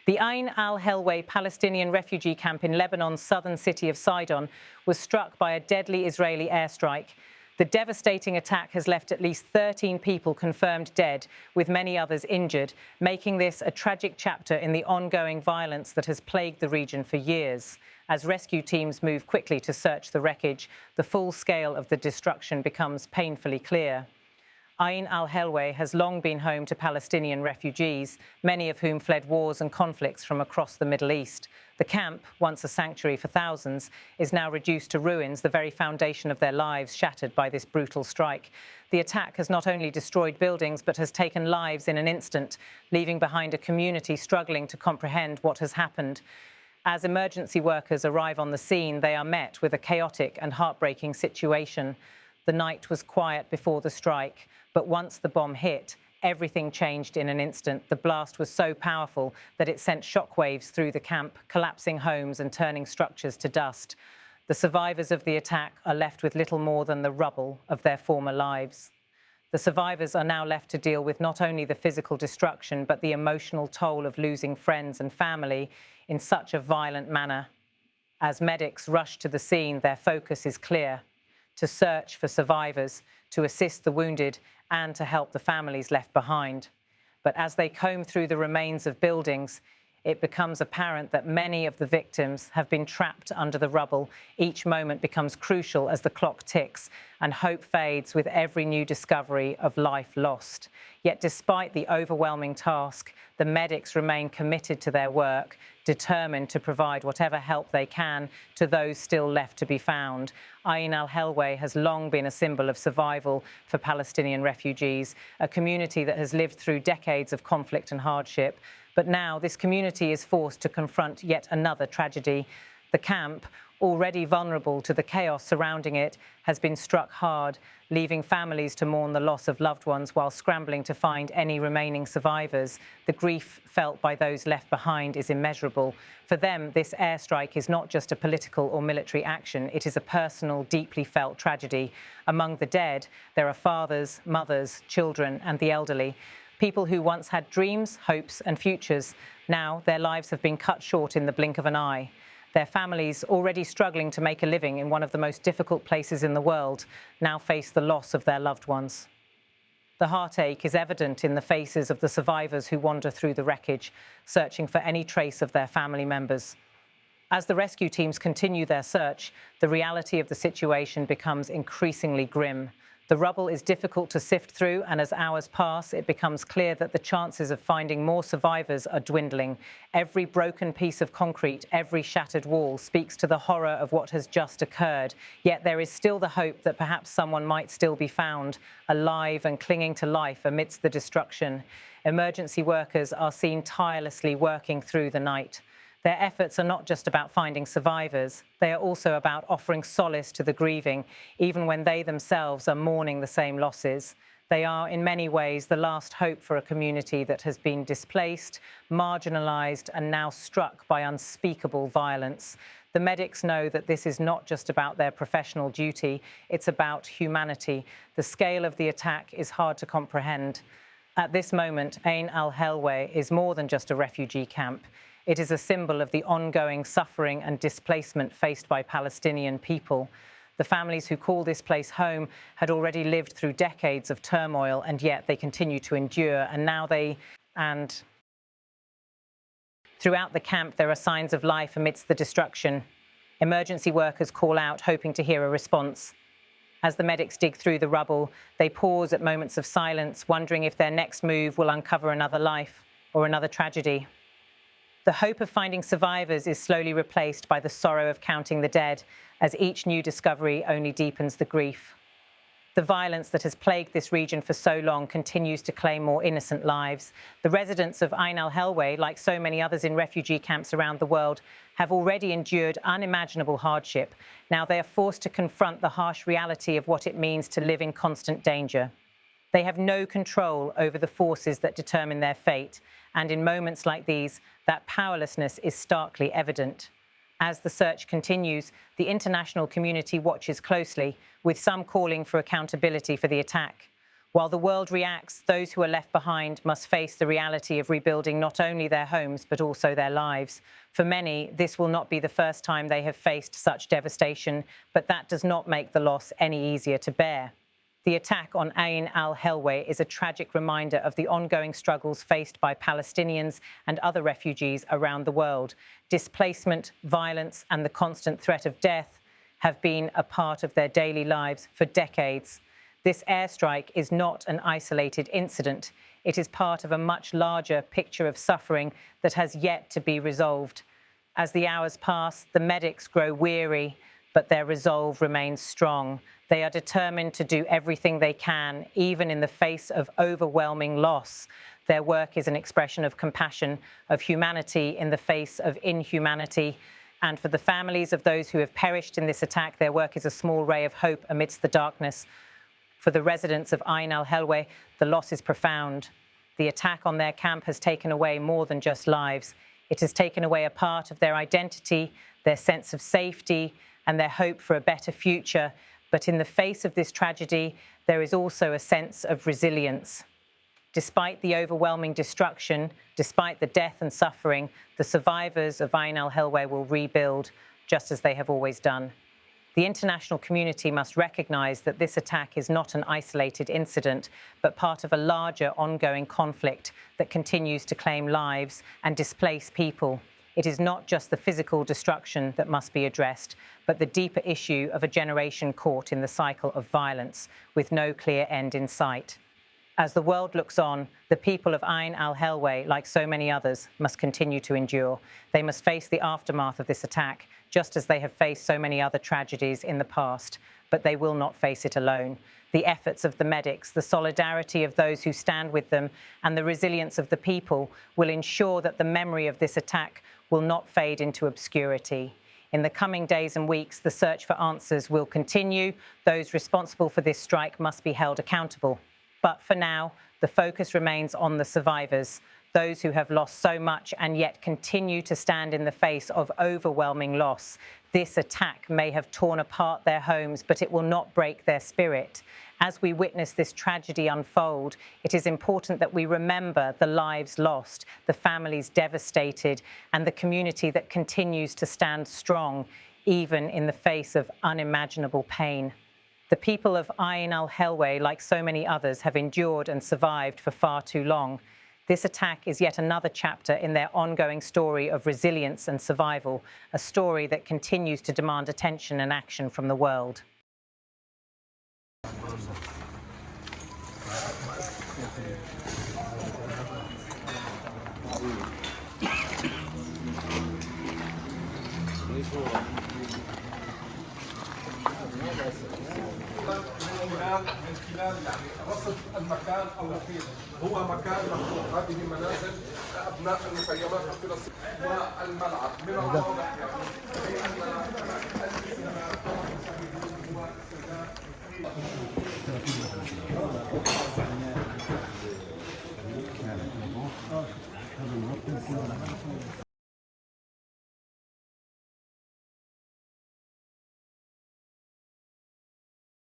The Ain al Helweh Palestinian refugee camp in Lebanon's southern city of Sidon was struck by a deadly Israeli airstrike. The devastating attack has left at least 13 people confirmed dead, with many others injured, making this a tragic chapter in the ongoing violence that has plagued the region for years. As rescue teams move quickly to search the wreckage, the full scale of the destruction becomes painfully clear. Ain al Helweh has long been home to Palestinian refugees, many of whom fled wars and conflicts from across the Middle East. The camp, once a sanctuary for thousands, is now reduced to ruins, the very foundation of their lives shattered by this brutal strike. The attack has not only destroyed buildings, but has taken lives in an instant, leaving behind a community struggling to comprehend what has happened. As emergency workers arrive on the scene, they are met with a chaotic and heartbreaking situation. The night was quiet before the strike, but once the bomb hit, everything changed in an instant. The blast was so powerful that it sent shockwaves through the camp, collapsing homes and turning structures to dust. The survivors of the attack are left with little more than the rubble of their former lives. The survivors are now left to deal with not only the physical destruction, but the emotional toll of losing friends and family in such a violent manner. As medics rush to the scene, their focus is clear: to search for survivors, to assist the wounded, and to help the families left behind. But as they comb through the remains of buildings, it becomes apparent that many of the victims have been trapped under the rubble. Each moment becomes crucial as the clock ticks, and hope fades with every new discovery of life lost. Yet despite the overwhelming task, the medics remain committed to their work, determined to provide whatever help they can to those still left to be found. Ain al Helweh has long been a symbol of survival for Palestinian refugees, a community that has lived through decades of conflict and hardship. But now this community is forced to confront yet another tragedy. The camp, already vulnerable to the chaos surrounding it, has been struck hard, leaving families to mourn the loss of loved ones while scrambling to find any remaining survivors. The grief felt by those left behind is immeasurable. For them, this airstrike is not just a political or military action, it is a personal, deeply felt tragedy. Among the dead, there are fathers, mothers, children, and the elderly. People who once had dreams, hopes, and futures. Now their lives have been cut short in the blink of an eye. Their families, already struggling to make a living in one of the most difficult places in the world, now face the loss of their loved ones. The heartache is evident in the faces of the survivors who wander through the wreckage, searching for any trace of their family members. As the rescue teams continue their search, the reality of the situation becomes increasingly grim. The rubble is difficult to sift through, and as hours pass, it becomes clear that the chances of finding more survivors are dwindling. Every broken piece of concrete, every shattered wall speaks to the horror of what has just occurred. Yet there is still the hope that perhaps someone might still be found, alive and clinging to life amidst the destruction. Emergency workers are seen tirelessly working through the night. Their efforts are not just about finding survivors, they are also about offering solace to the grieving, even when they themselves are mourning the same losses. They are, in many ways, the last hope for a community that has been displaced, marginalized, and now struck by unspeakable violence. The medics know that this is not just about their professional duty, it's about humanity. The scale of the attack is hard to comprehend. At this moment, Ain al Helweh is more than just a refugee camp. It is a symbol of the ongoing suffering and displacement faced by Palestinian people. The families who call this place home had already lived through decades of turmoil, and yet they continue to endure. And throughout the camp, there are signs of life amidst the destruction. Emergency workers call out, hoping to hear a response. As the medics dig through the rubble, they pause at moments of silence, wondering if their next move will uncover another life or another tragedy. The hope of finding survivors is slowly replaced by the sorrow of counting the dead, as each new discovery only deepens the grief. The violence that has plagued this region for so long continues to claim more innocent lives. The residents of Ain al Helweh, like so many others in refugee camps around the world, have already endured unimaginable hardship. Now they are forced to confront the harsh reality of what it means to live in constant danger. They have no control over the forces that determine their fate, and in moments like these, that powerlessness is starkly evident. As the search continues, the international community watches closely, with some calling for accountability for the attack. While the world reacts, those who are left behind must face the reality of rebuilding not only their homes, but also their lives. For many, this will not be the first time they have faced such devastation, but that does not make the loss any easier to bear. The attack on Ain al Helweh is a tragic reminder of the ongoing struggles faced by Palestinians and other refugees around the world. Displacement, violence, and the constant threat of death have been a part of their daily lives for decades. This airstrike is not an isolated incident. It is part of a much larger picture of suffering that has yet to be resolved. As the hours pass, the medics grow weary, but their resolve remains strong. They are determined to do everything they can, even in the face of overwhelming loss. Their work is an expression of compassion, of humanity in the face of inhumanity. And for the families of those who have perished in this attack, their work is a small ray of hope amidst the darkness. For the residents of Ain al Helweh, the loss is profound. The attack on their camp has taken away more than just lives. It has taken away a part of their identity, their sense of safety, and their hope for a better future. But in the face of this tragedy, there is also a sense of resilience. Despite the overwhelming destruction, despite the death and suffering, the survivors of Ain al Helweh will rebuild, just as they have always done. The international community must recognize that this attack is not an isolated incident, but part of a larger ongoing conflict that continues to claim lives and displace people. It is not just the physical destruction that must be addressed, but the deeper issue of a generation caught in the cycle of violence with no clear end in sight. As the world looks on, the people of Ain al Helweh, like so many others, must continue to endure. They must face the aftermath of this attack, just as they have faced so many other tragedies in the past, but they will not face it alone. The efforts of the medics, the solidarity of those who stand with them, and the resilience of the people will ensure that the memory of this attack will not fade into obscurity. In the coming days and weeks, the search for answers will continue. Those responsible for this strike must be held accountable. But for now, the focus remains on the survivors, those who have lost so much and yet continue to stand in the face of overwhelming loss. This attack may have torn apart their homes, but it will not break their spirit. As we witness this tragedy unfold, it is important that we remember the lives lost, the families devastated, and the community that continues to stand strong, even in the face of unimaginable pain. The people of Ain al Helweh, like so many others, have endured and survived for far too long. This attack is yet another chapter in their ongoing story of resilience and survival, a story that continues to demand attention and action from the world. من خلال رصد المكان المحيط هو مكان مفتوح. هذه منازل ابناء المخيمات الفلسطينيه والملعب من الواضح يعني